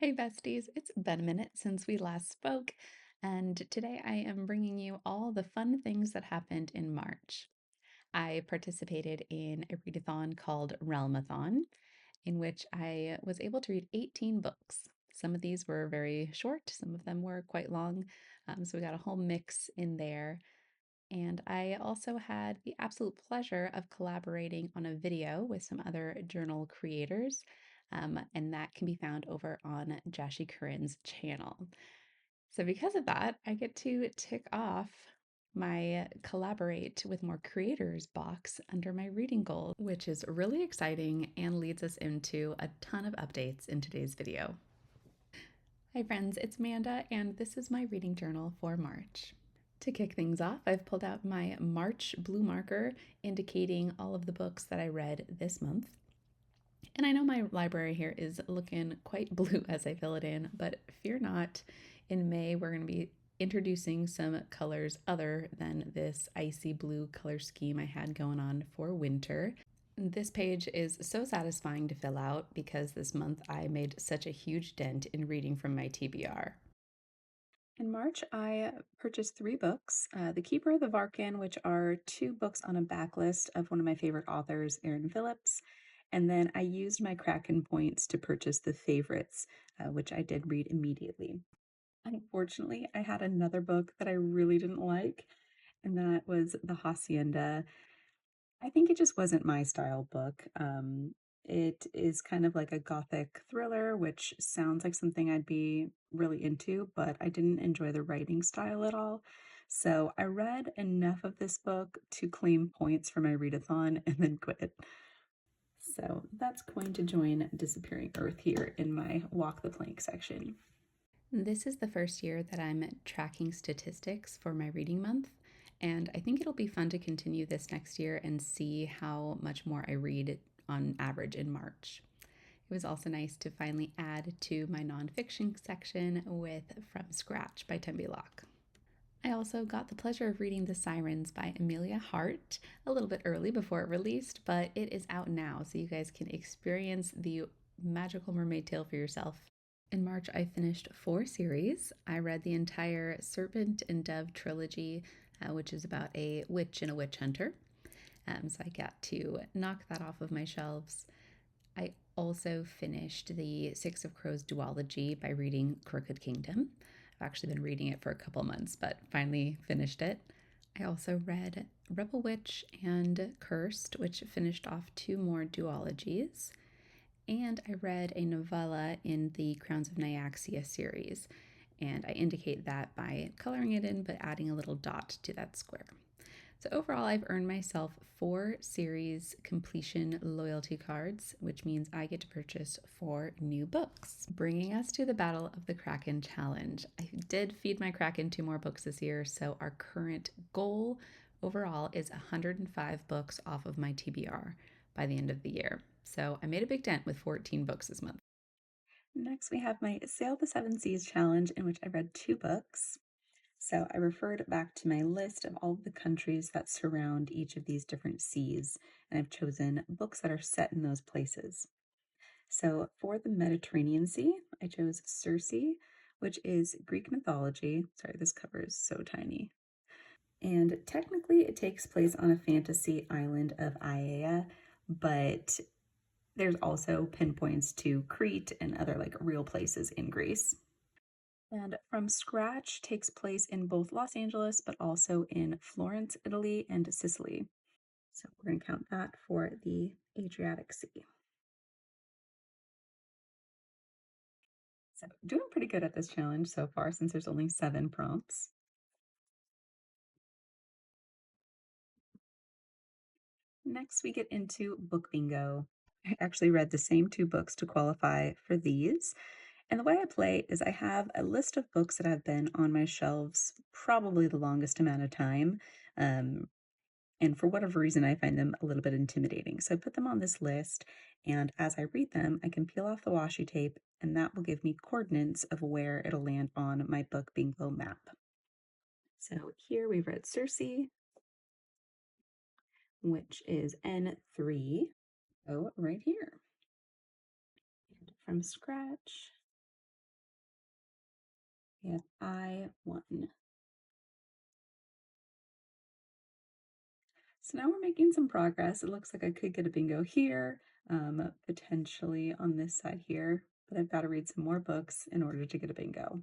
Hey besties, it's been a minute since we last spoke, and today I am bringing you all the fun things that happened in March. I participated in a readathon called REALMATHon, in which I was able to read 18 books. Some of these were very short, some of them were quite long, so we got a whole mix in there. And I also had the absolute pleasure of collaborating on a video with some other journal creators, and that can be found over on Jashi Curran's channel. So, because of that, I get to tick off my collaborate with more creators box under my reading goals, which is really exciting and leads us into a ton of updates in today's video. Hi, friends, it's Amanda, and this is my reading journal for March. To kick things off, I've pulled out my March blue marker indicating all of the books that I read this month. And I know my library here is looking quite blue as I fill it in, but fear not. In May, we're going to be introducing some colors other than this icy blue color scheme I had going on for winter. This page is so satisfying to fill out because this month I made such a huge dent in reading from my TBR. In March, I purchased three books The Keeper, The Varkin, which are two books on a backlist of one of my favorite authors, Erin Phillips. And then I used my Kraken points to purchase The Favorites, which I did read immediately. Unfortunately, I had another book that I really didn't like, and that was The Hacienda. I think it just wasn't my style book. It is kind of like a gothic thriller, which sounds like something I'd be really into, but I didn't enjoy the writing style at all. So I read enough of this book to claim points for my readathon and then quit. So that's going to join Disappearing Earth here in my Walk the Plank section. This is the first year that I'm tracking statistics for my reading month, and I think it'll be fun to continue this next year and see how much more I read on average in March. It was also nice to finally add to my nonfiction section with From Scratch by Tembi Locke. I also got the pleasure of reading The Sirens by Amelia Hart a little bit early before it released, but it is out now, so you guys can experience the magical mermaid tale for yourself. In March, I finished 4 series. I read the entire Serpent and Dove trilogy, which is about a witch and a witch hunter. So I got to knock that off of my shelves. I also finished the Six of Crows duology by reading Crooked Kingdom. I've actually been reading it for a couple months, but finally finished it. I also read Rebel Witch and Cursed, which finished off 2 more duologies. And I read a novella in the Crowns of Nyaxia series, and I indicate that by coloring it in but adding a little dot to that square. So overall, I've earned myself 4 series completion loyalty cards, which means I get to purchase 4 new books. Bringing us to the Battle of the Kraken challenge. I did feed my Kraken 2 more books this year, so our current goal overall is 105 books off of my TBR by the end of the year. So I made a big dent with 14 books this month. Next, we have my Sail the Seven Seas challenge, in which I read 2 books. So I referred back to my list of all of the countries that surround each of these different seas, and I've chosen books that are set in those places. So for the Mediterranean Sea, I chose Circe, which is Greek mythology. Sorry, this cover is so tiny. And technically, it takes place on a fantasy island of Aiaia, but there's also pinpoints to Crete and other like real places in Greece. And From Scratch takes place in both Los Angeles, but also in Florence, Italy, and Sicily. So we're going to count that for the Adriatic Sea. So doing pretty good at this challenge so far since there's only 7 prompts. Next, we get into book bingo. I actually read the same 2 books to qualify for these. And the way I play is I have a list of books that have been on my shelves probably the longest amount of time. And for whatever reason, I find them a little bit intimidating. So I put them on this list, and as I read them, I can peel off the washi tape, and that will give me coordinates of where it'll land on my book bingo map. So here we've read Circe, which is N3. Oh, right here. And From Scratch We have I1. So now we're making some progress. It looks like I could get a bingo here, potentially on this side here, but I've got to read some more books in order to get a bingo.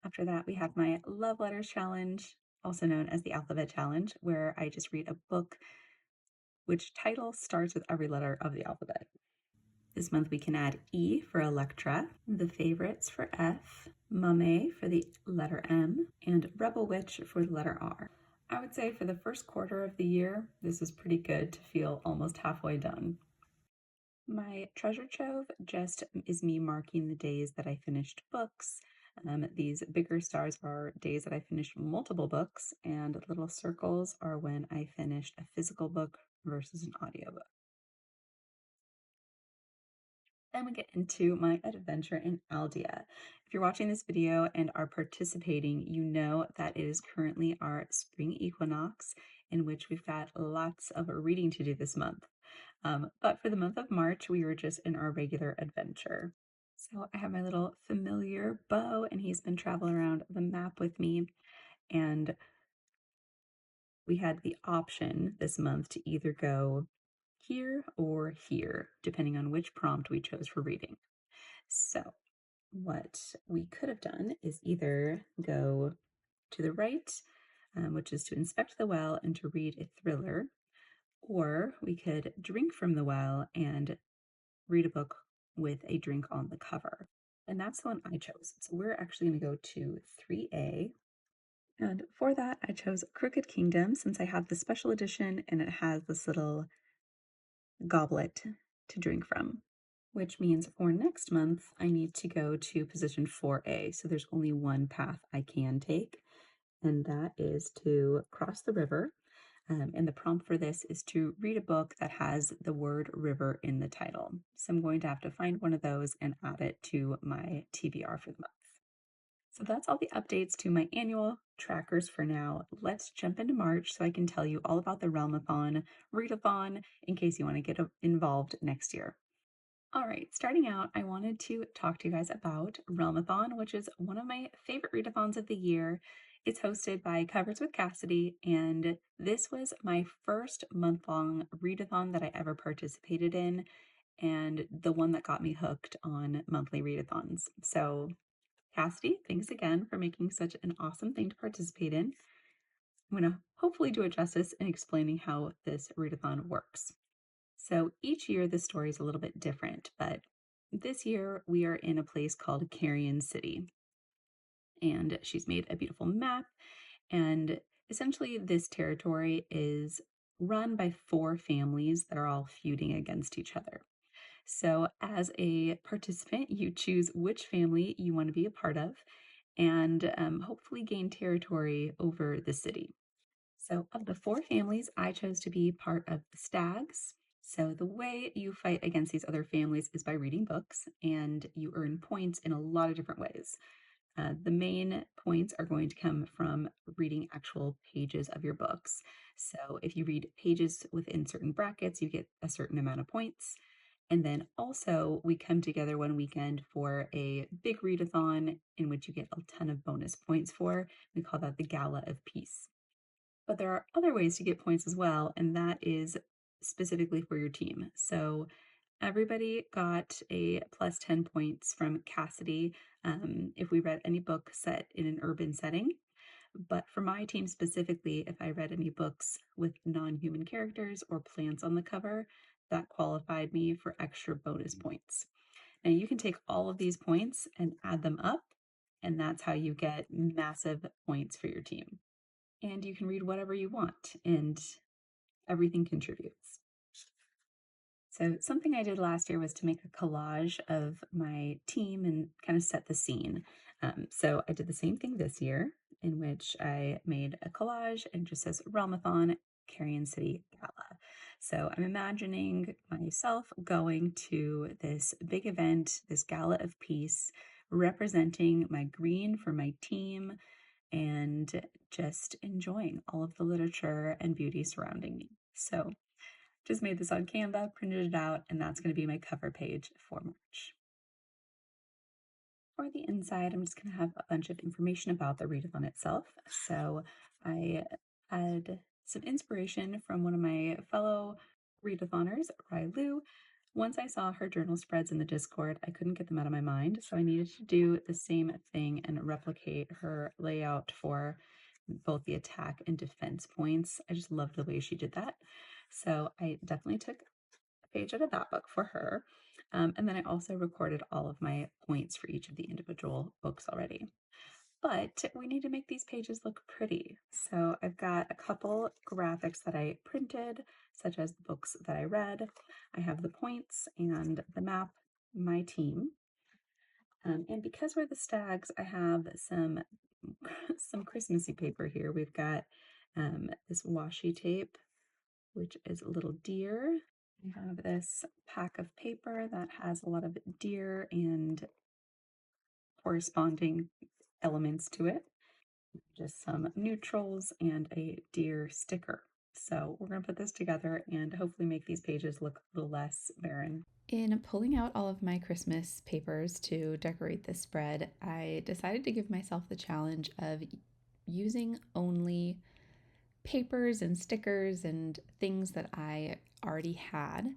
After that, we have my love letters challenge, also known as the alphabet challenge, where I just read a book which title starts with every letter of the alphabet. This month we can add E for Electra, The Favorites for F, Mame for the letter M, and Rebel Witch for the letter R. I would say for the first quarter of the year, this is pretty good to feel almost halfway done. My treasure trove just is me marking the days that I finished books. These bigger stars are days that I finished multiple books, and little circles are when I finished a physical book versus an audiobook. Then we get into my adventure in Aldea. If you're watching this video and are participating, you know that it is currently our spring equinox, in which we've got lots of reading to do this month. But for the month of March, we were just in our regular adventure. So I have my little familiar Bo, and he's been traveling around the map with me. And we had the option this month to either go here or here, depending on which prompt we chose for reading. So what we could have done is either go to the right, which is to inspect the well and to read a thriller, or we could drink from the well and read a book with a drink on the cover. And that's the one I chose. So we're actually going to go to 3A. And for that, I chose Crooked Kingdom since I have the special edition and it has this little goblet to drink from, which means for next month, I need to go to position 4A. So there's only one path I can take, and that is to cross the river. And the prompt for this is to read a book that has the word river in the title. So I'm going to have to find one of those and add it to my TBR for the month. So that's all the updates to my annual trackers for now. Let's jump into March so I can tell you all about the REALMATHON Readathon in case you want to get involved next year. All right, starting out, I wanted to talk to you guys about REALMATHON, which is one of my favorite readathons of the year. It's hosted by Covers with Cassidy, and this was my first month-long readathon that I ever participated in, and the one that got me hooked on monthly readathons. So Cassidy, thanks again for making such an awesome thing to participate in. I'm going to hopefully do it justice in explaining how this readathon works. So each year the story is a little bit different, but this year we are in a place called Carrion City. And she's made a beautiful map, and essentially this territory is run by 4 families that are all feuding against each other. So as a participant, you choose which family you want to be a part of and hopefully gain territory over the city. So of the 4 families, I chose to be part of the Stags. So the way you fight against these other families is by reading books, and you earn points in a lot of different ways. The main points are going to come from reading actual pages of your books. So if you read pages within certain brackets, you get a certain amount of points. And then also, we come together one weekend for a big readathon in which you get a ton of bonus points for. We call that the Gala of Peace. But there are other ways to get points as well, and that is specifically for your team. So everybody got a plus 10 points from Cassidy if we read any book set in an urban setting. But for my team specifically, if I read any books with non-human characters or plants on the cover, that qualified me for extra bonus points. Now you can take all of these points and add them up, and that's how you get massive points for your team. And you can read whatever you want, and everything contributes. So something I did last year was to make a collage of my team and kind of set the scene. So I did the same thing this year, in which I made a collage and just says REALMATHON Carrion City Gala. So I'm imagining myself going to this big event, this Gala of Peace, representing my green for my team and just enjoying all of the literature and beauty surrounding me. So just made this on Canva, printed it out, and that's going to be my cover page for March. For the inside, I'm just going to have a bunch of information about the readathon itself. So I had some inspiration from one of my fellow readathoners, Rai Lu. Once I saw her journal spreads in the Discord, I couldn't get them out of my mind, so I needed to do the same thing and replicate her layout for both the attack and defense points. I just loved the way she did that. So I definitely took a page out of that book for her. And then I also recorded all of my points for each of the individual books already. But we need to make these pages look pretty. So I've got a couple graphics that I printed, such as the books that I read. I have the points and the map, my team. And because we're the Stags, I have some Christmassy paper here. We've got this washi tape, which is a little deer. I have this pack of paper that has a lot of deer and corresponding elements to it. Just some neutrals and a deer sticker. So we're going to put this together and hopefully make these pages look a little less barren. In pulling out all of my Christmas papers to decorate this spread, I decided to give myself the challenge of using only papers and stickers and things that I already had,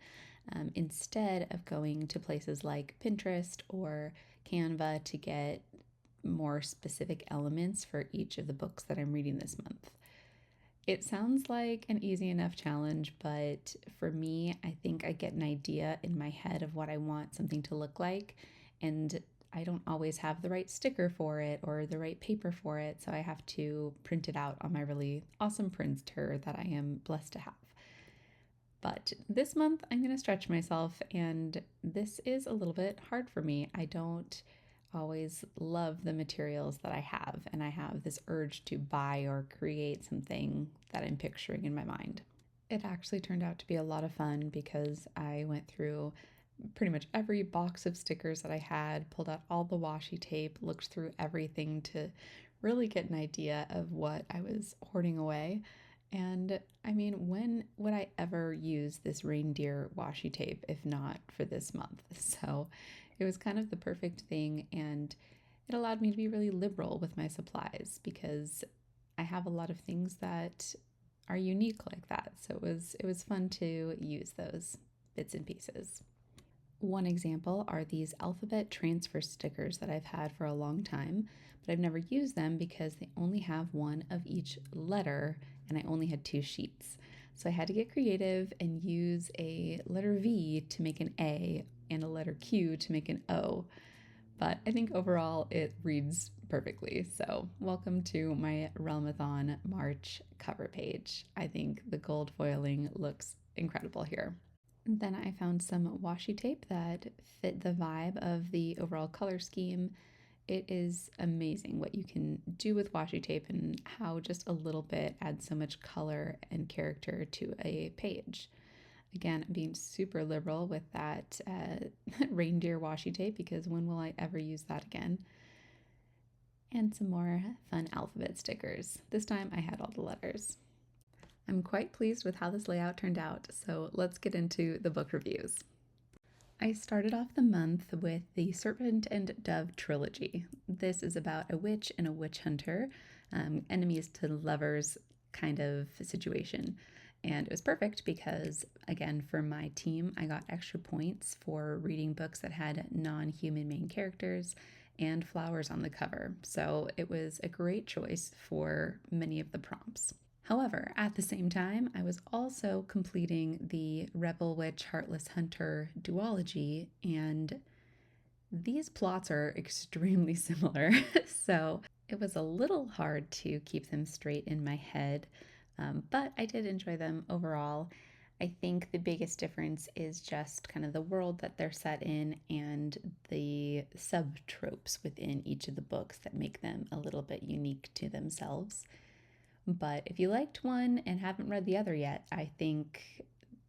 instead of going to places like Pinterest or Canva to get more specific elements for each of the books that I'm reading this month. It sounds like an easy enough challenge, but for me, I think I get an idea in my head of what I want something to look like, and I don't always have the right sticker for it or the right paper for it, so I have to print it out on my really awesome printer that I am blessed to have. But this month, I'm going to stretch myself, and this is a little bit hard for me. I don't always love the materials that I have, and I have this urge to buy or create something that I'm picturing in my mind. It actually turned out to be a lot of fun because I went through pretty much every box of stickers that I had, pulled out all the washi tape, looked through everything to really get an idea of what I was hoarding away. And I mean, when would I ever use this reindeer washi tape if not for this month? So it was kind of the perfect thing, and it allowed me to be really liberal with my supplies because I have a lot of things that are unique like that. So it was fun to use those bits and pieces. One example are these alphabet transfer stickers that I've had for a long time, but I've never used them because they only have one of each letter and I only had two sheets. So I had to get creative and use a letter V to make an A and a letter Q to make an O. But I think overall it reads perfectly. So, welcome to my REALMATHON March cover page. I think the gold foiling looks incredible here. Then I found some washi tape that fit the vibe of the overall color scheme. It is amazing what you can do with washi tape and how just a little bit adds so much color and character to a page. Again, being super liberal with that reindeer washi tape because when will I ever use that again? And some more fun alphabet stickers. This time I had all the letters. I'm quite pleased with how this layout turned out, so let's get into the book reviews. I started off the month with the Serpent and Dove trilogy. This is about a witch and a witch hunter, enemies to lovers kind of situation. And it was perfect because, again, for my team, I got extra points for reading books that had non human main characters and flowers on the cover. So it was a great choice for many of the prompts. However, at the same time, I was also completing the Rebel Witch Heartless Hunter duology, and these plots are extremely similar. So it was a little hard to keep them straight in my head, but I did enjoy them overall. I think the biggest difference is just kind of the world that they're set in and the subtropes within each of the books that make them a little bit unique to themselves. But if you liked one and haven't read the other yet, I think,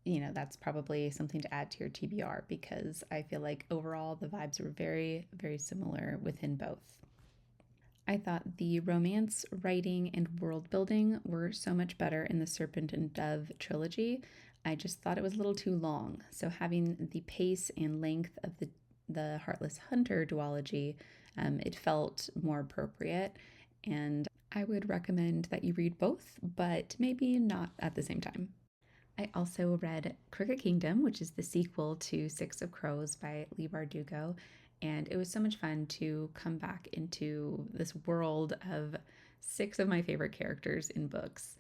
that's probably something to add to your TBR because I feel like overall the vibes were very, very similar within both. I thought the romance, writing, and world building were so much better in the Serpent and Dove trilogy. I just thought it was a little too long. So having the pace and length of the the Heartless Hunter duology, it felt more appropriate. And I would recommend that you read both, but maybe not at the same time. I also read Crooked Kingdom, which is the sequel to Six of Crows by Leigh Bardugo, and it was so much fun to come back into this world of six of my favorite characters in books.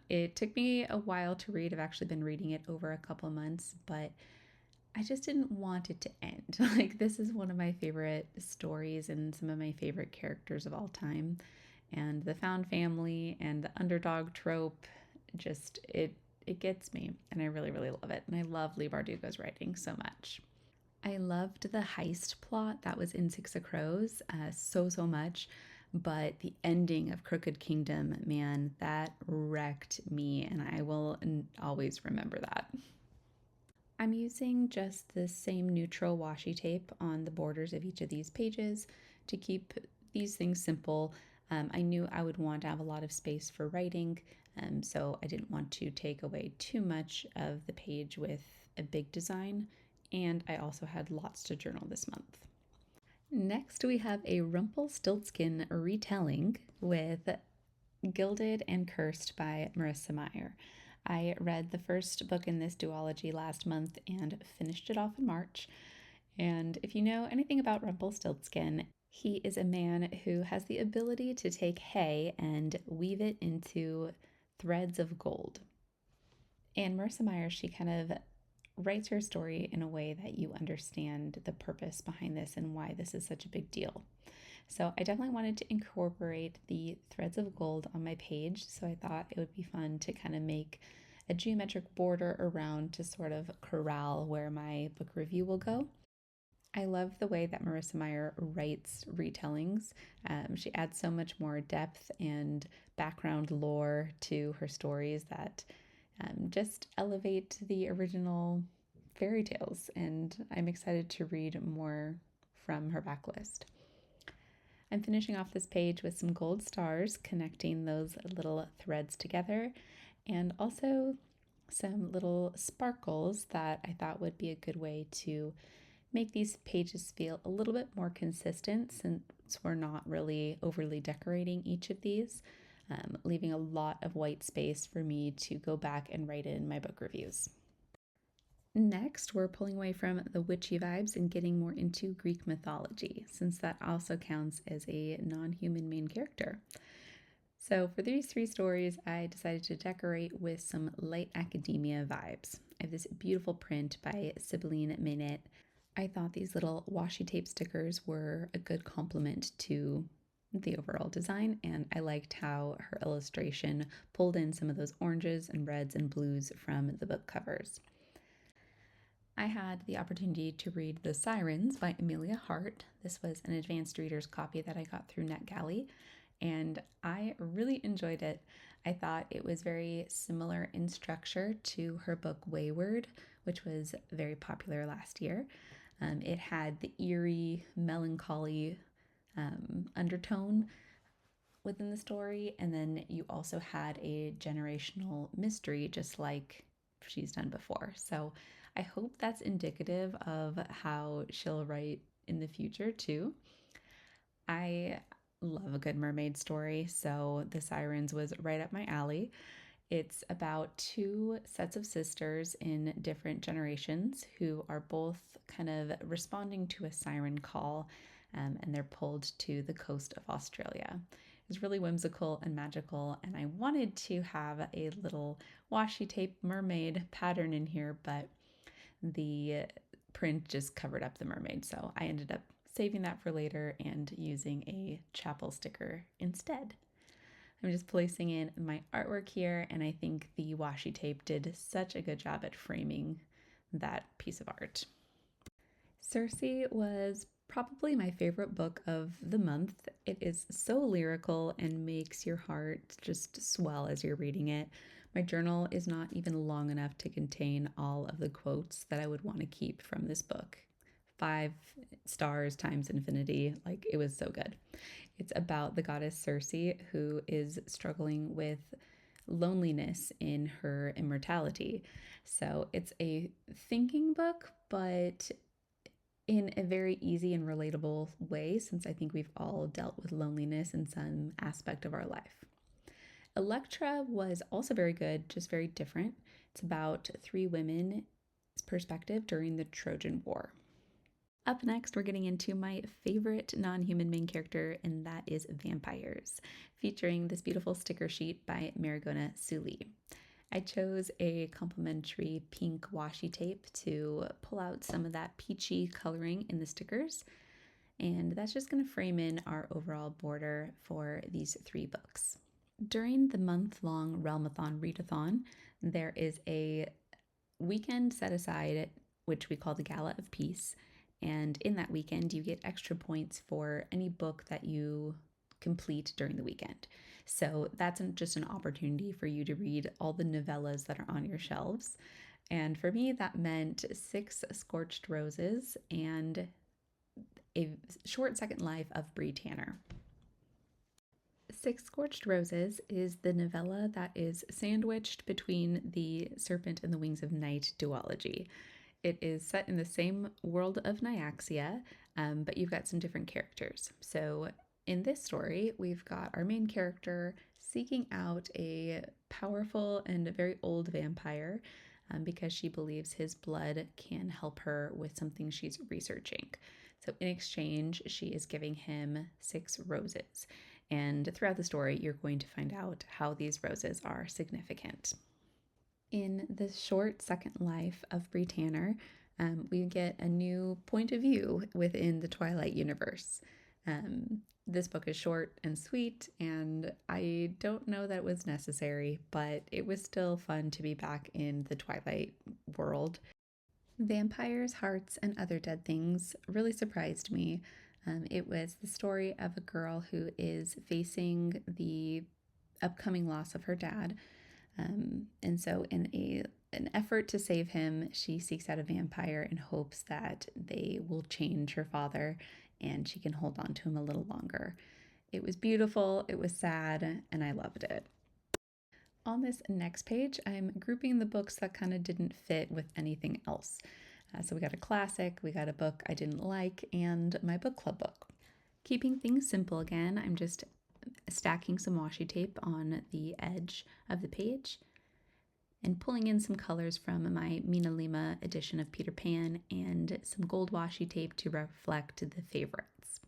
It took me a while to read. I've actually been reading it over a couple months, but I just didn't want it to end. Like, this is one of my favorite stories and some of my favorite characters of all time. And the found family and the underdog trope, just it gets me, and I really really love it. And I love Leigh Bardugo's writing so much. I loved the heist plot that was in Six of Crows so much, but the ending of Crooked Kingdom, man, that wrecked me, and I will always remember that. I'm using just the same neutral washi tape on the borders of each of these pages to keep these things simple. I knew I would want to have a lot of space for writing, so I didn't want to take away too much of the page with a big design, and I also had lots to journal this month. Next, we have a Rumpelstiltskin retelling with Gilded and Cursed by Marissa Meyer. I read the first book in this duology last month and finished it off in March. And if you know anything about Rumpelstiltskin, he is a man who has the ability to take hay and weave it into threads of gold. And Marissa Meyer, she kind of writes her story in a way that you understand the purpose behind this and why this is such a big deal. So I definitely wanted to incorporate the threads of gold on my page. So I thought it would be fun to kind of make a geometric border around to sort of corral where my book review will go. I love the way that Marissa Meyer writes retellings. She adds so much more depth and background lore to her stories that just elevate the original fairy tales. And I'm excited to read more from her backlist. I'm finishing off this page with some gold stars connecting those little threads together, and also some little sparkles that I thought would be a good way to make these pages feel a little bit more consistent since we're not really overly decorating each of these, leaving a lot of white space for me to go back and write in my book reviews. Next, we're pulling away from the witchy vibes and getting more into Greek mythology, since that also counts as a non human main character. So, for these three stories, I decided to decorate with some light academia vibes. I have this beautiful print by Sibylline Minute. I thought these little washi tape stickers were a good complement to the overall design, and I liked how her illustration pulled in some of those oranges and reds and blues from the book covers. I had the opportunity to read The Sirens by Amelia Hart. This was an advanced reader's copy that I got through NetGalley, and I really enjoyed it. I thought it was very similar in structure to her book Wayward, which was very popular last year. It had the eerie, melancholy undertone within the story, and then you also had a generational mystery, just like she's done before. So I hope that's indicative of how she'll write in the future too. I love a good mermaid story, so The Sirens was right up my alley. It's about two sets of sisters in different generations who are both kind of responding to a siren call, and they're pulled to the coast of Australia. It's really whimsical and magical, and I wanted to have a little washi tape mermaid pattern in here, but the print just covered up the mermaid, so I ended up saving that for later and using a chapel sticker instead. I'm just placing in my artwork here, and I think the washi tape did such a good job at framing that piece of art. Circe was probably my favorite book of the month. It is so lyrical and makes your heart just swell as you're reading it. My journal is not even long enough to contain all of the quotes that I would want to keep from this book. 5 stars times infinity, like it was so good. It's about the goddess Circe, who is struggling with loneliness in her immortality. So it's a thinking book, but in a very easy and relatable way, since I think we've all dealt with loneliness in some aspect of our life. Electra was also very good, just very different. It's about three women's perspective during the Trojan War. Up next, we're getting into my favorite non human main character, and that is vampires, featuring this beautiful sticker sheet by Marigona Suli. I chose a complimentary pink washi tape to pull out some of that peachy coloring in the stickers, and that's just going to frame in our overall border for these three books. During the month-long REALMATHON Readathon, there is a weekend set aside, which we call the Gala of Peace. And in that weekend, you get extra points for any book that you complete during the weekend. So that's just an opportunity for you to read all the novellas that are on your shelves. And for me, that meant Six Scorched Roses and A Short Second Life of Bree Tanner. Six Scorched Roses is the novella that is sandwiched between the Serpent and the Wings of Night duology. It is set in the same world of Nyaxia, but you've got some different characters. So in this story, we've got our main character seeking out a powerful and very old vampire because she believes his blood can help her with something she's researching. So in exchange, she is giving him six roses. And throughout the story, you're going to find out how these roses are significant. In the short second life of Bree Tanner, we get a new point of view within the Twilight universe. This book is short and sweet, and I don't know that it was necessary, but it was still fun to be back in the Twilight world. Vampires, Hearts, and Other Dead Things really surprised me. It was the story of a girl who is facing the upcoming loss of her dad. And so, in an effort to save him, she seeks out a vampire in hopes that they will change her father and she can hold on to him a little longer. It was beautiful, it was sad, and I loved it. On this next page, I'm grouping the books that kind of didn't fit with anything else. So we got a classic, we got a book I didn't like, and my book club book. Keeping things simple again, I'm just stacking some washi tape on the edge of the page and pulling in some colors from my Mina Lima edition of Peter Pan and some gold washi tape to reflect the favorites.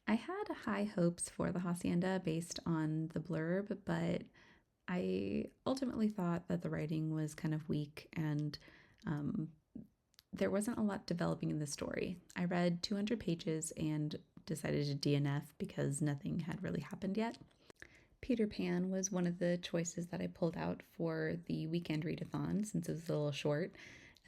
I had high hopes for the Hacienda based on the blurb, but I ultimately thought that the writing was kind of weak and there wasn't a lot developing in the story. I read 200 pages and decided to DNF because nothing had really happened yet. Peter Pan was one of the choices that I pulled out for the weekend readathon since it was a little short.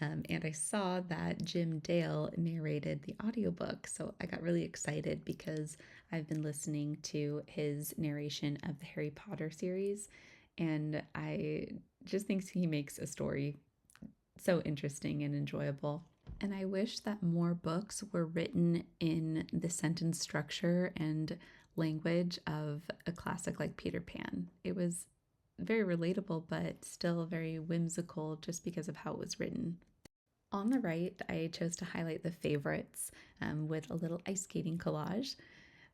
And I saw that Jim Dale narrated the audiobook, so I got really excited because I've been listening to his narration of the Harry Potter series, and I just think he makes a story so interesting and enjoyable. And I wish that more books were written in the sentence structure and language of a classic like Peter Pan. It was very relatable, but still very whimsical just because of how it was written. On the right, I chose to highlight the favorites with a little ice skating collage.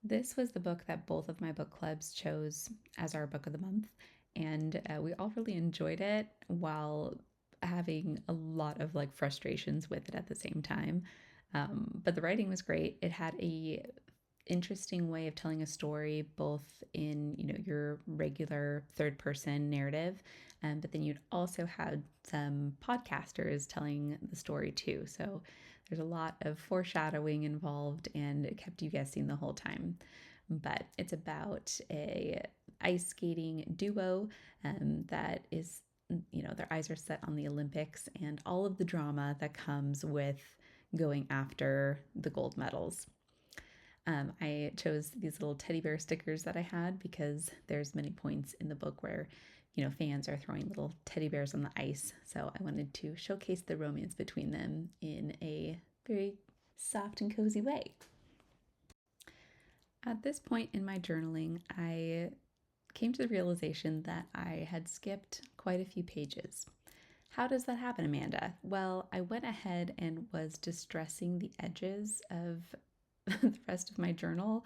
This was the book that both of my book clubs chose as our book of the month, and we all really enjoyed it while having a lot of like frustrations with it at the same time. But the writing was great. It had a interesting way of telling a story, both in your regular third person narrative, but then you'd also had some podcasters telling the story too. So there's a lot of foreshadowing involved, and it kept you guessing the whole time. But it's about a ice skating duo that is, their eyes are set on the Olympics and all of the drama that comes with going after the gold medals. I chose these little teddy bear stickers that I had because there's many points in the book where, fans are throwing little teddy bears on the ice. So I wanted to showcase the romance between them in a very soft and cozy way. At this point in my journaling, I came to the realization that I had skipped quite a few pages. How does that happen, Amanda? Well, I went ahead and was distressing the edges of the rest of my journal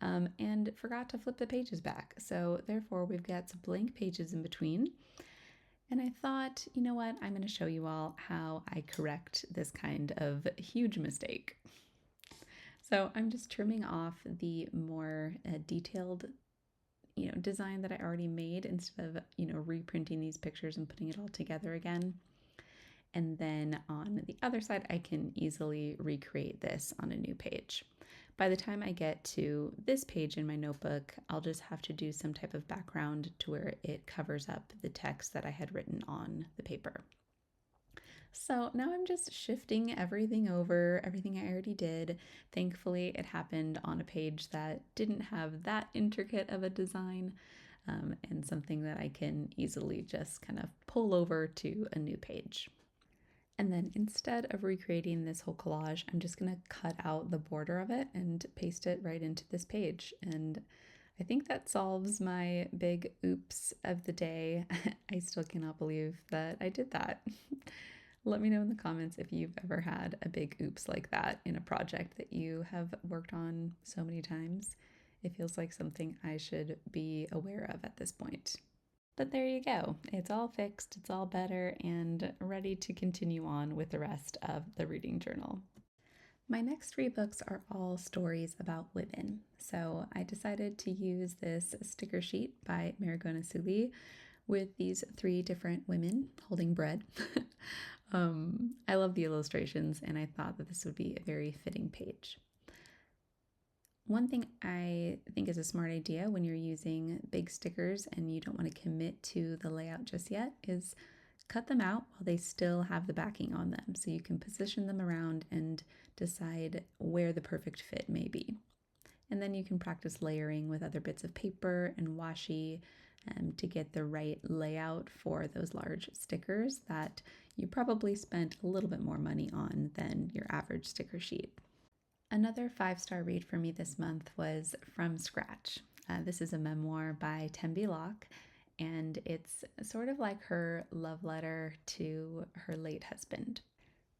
and forgot to flip the pages back. So, therefore, we've got some blank pages in between. And I thought, you know what? I'm going to show you all how I correct this kind of huge mistake. So, I'm just trimming off the more detailed design that I already made instead of reprinting these pictures and putting it all together again. And then on the other side, I can easily recreate this on a new page. By the time I get to this page in my notebook, I'll just have to do some type of background to where it covers up the text that I had written on the paper. So now I'm just shifting everything over, everything I already did. Thankfully, it happened on a page that didn't have that intricate of a design, and something that I can easily just kind of pull over to a new page. And then instead of recreating this whole collage, I'm just going to cut out the border of it and paste it right into this page. And I think that solves my big oops of the day. I still cannot believe that I did that. Let me know in the comments if you've ever had a big oops like that in a project that you have worked on so many times. It feels like something I should be aware of at this point. But there you go. It's all fixed, it's all better, and ready to continue on with the rest of the reading journal. My next three books are all stories about women. So I decided to use this sticker sheet by Marigona Suli with these three different women holding bread. I love the illustrations, and I thought that this would be a very fitting page. One thing I think is a smart idea when you're using big stickers and you don't want to commit to the layout just yet is cut them out while they still have the backing on them so you can position them around and decide where the perfect fit may be. And then you can practice layering with other bits of paper and washi to get the right layout for those large stickers that you probably spent a little bit more money on than your average sticker sheet. Another 5-star read for me this month was From Scratch. This is a memoir by Tembi Locke, and it's sort of like her love letter to her late husband.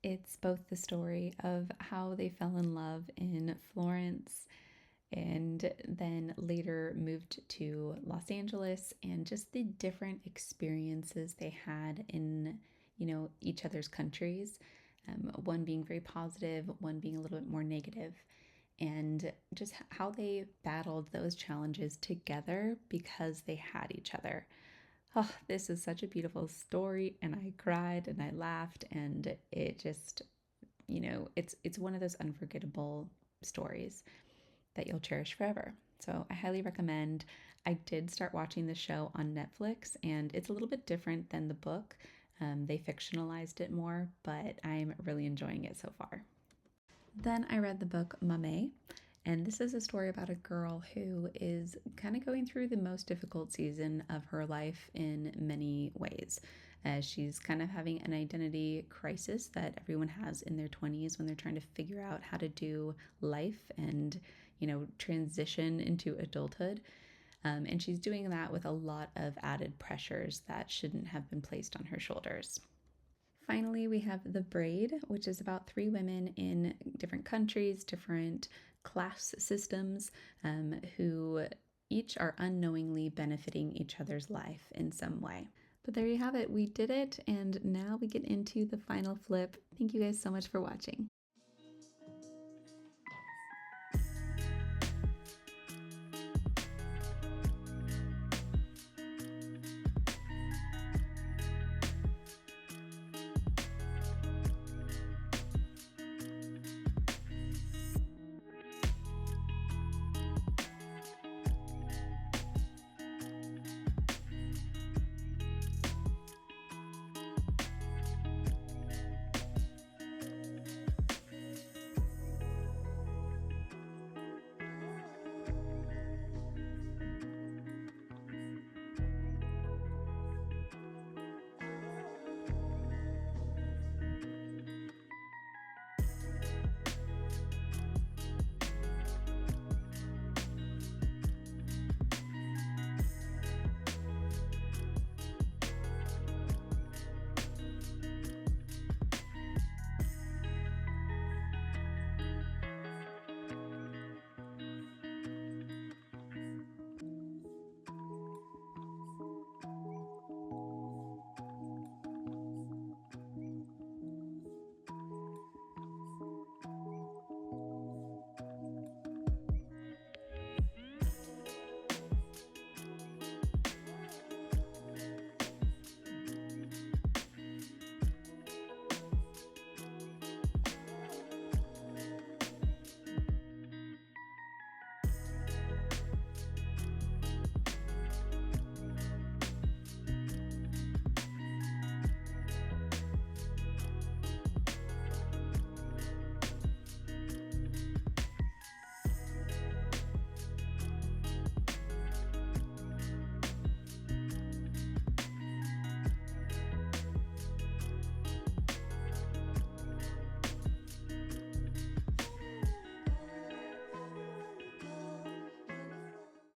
It's both the story of how they fell in love in Florence and then later moved to Los Angeles, and just the different experiences they had in, each other's countries. One being very positive, one being a little bit more negative, and just how they battled those challenges together because they had each other. Oh, this is such a beautiful story, and I cried and I laughed, and it just, it's one of those unforgettable stories that you'll cherish forever. So I highly recommend. I did start watching the show on Netflix, and it's a little bit different than the book. They fictionalized it more, but I'm really enjoying it so far. Then I read the book Mame, and this is a story about a girl who is kind of going through the most difficult season of her life in many ways. She's kind of having an identity crisis that everyone has in their 20s when they're trying to figure out how to do life and, transition into adulthood. And she's doing that with a lot of added pressures that shouldn't have been placed on her shoulders. Finally, we have The Braid, which is about three women in different countries, different class systems, who each are unknowingly benefiting each other's life in some way. But there you have it. We did it, and now we get into the final flip. Thank you guys so much for watching.